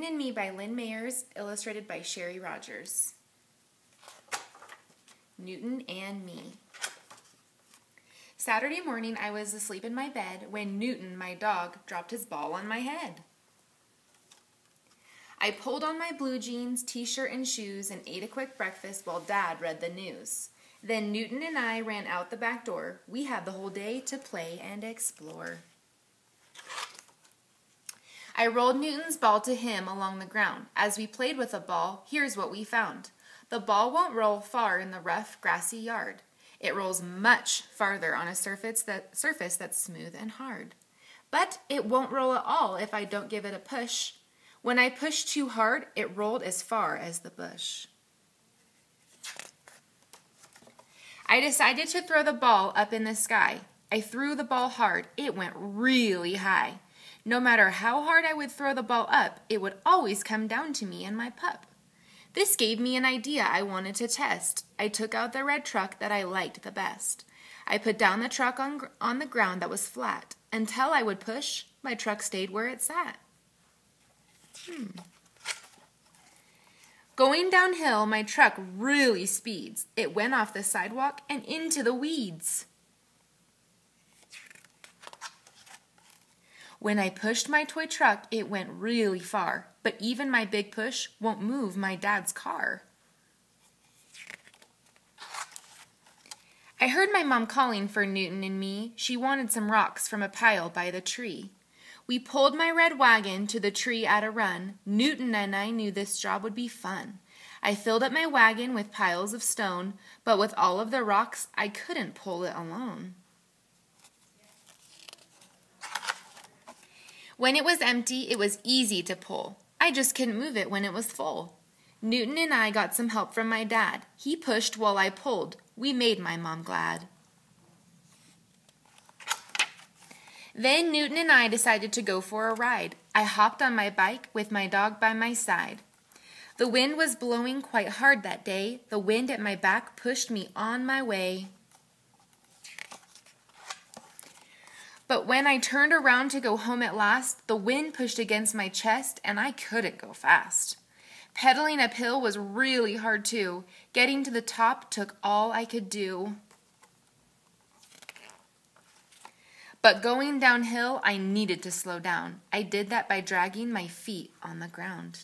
and Me by Lynn Mayers, illustrated by Sherry Rogers. Newton and Me. Saturday morning, I was asleep in my bed when Newton, my dog, dropped his ball on my head. I pulled on my blue jeans, t-shirt, and shoes and ate a quick breakfast while Dad read the news. Then Newton and I ran out the back door. We had the whole day to play and explore. I rolled Newton's ball to him along the ground. As we played with the ball, here's what we found. The ball won't roll far in the rough, grassy yard. It rolls much farther on a surface that's smooth and hard. But it won't roll at all if I don't give it a push. When I pushed too hard, it rolled as far as the bush. I decided to throw the ball up in the sky. I threw the ball hard. It went really high. No matter how hard I would throw the ball up, it would always come down to me and my pup. This gave me an idea I wanted to test. I took out the red truck that I liked the best. I put down the truck on the ground that was flat. Until I would push, my truck stayed where it sat. Going downhill, my truck really speeds. It went off the sidewalk and into the weeds. When I pushed my toy truck, it went really far, but even my big push won't move my dad's car. I heard my mom calling for Newton and me. She wanted some rocks from a pile by the tree. We pulled my red wagon to the tree at a run. Newton and I knew this job would be fun. I filled up my wagon with piles of stone, but with all of the rocks, I couldn't pull it alone. When it was empty, it was easy to pull. I just couldn't move it when it was full. Newton and I got some help from my dad. He pushed while I pulled. We made my mom glad. Then Newton and I decided to go for a ride. I hopped on my bike with my dog by my side. The wind was blowing quite hard that day. The wind at my back pushed me on my way. But when I turned around to go home at last, the wind pushed against my chest and I couldn't go fast. Pedaling uphill was really hard too. Getting to the top took all I could do. But going downhill, I needed to slow down. I did that by dragging my feet on the ground.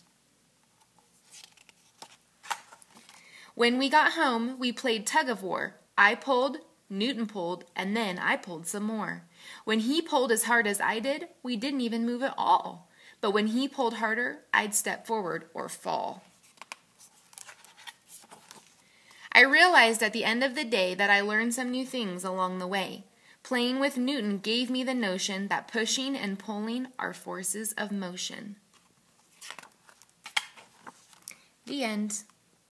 When we got home, we played tug of war. I pulled, Newton pulled, and then I pulled some more. When he pulled as hard as I did, we didn't even move at all. But when he pulled harder, I'd step forward or fall. I realized at the end of the day that I learned some new things along the way. Playing with Newton gave me the notion that pushing and pulling are forces of motion. The end.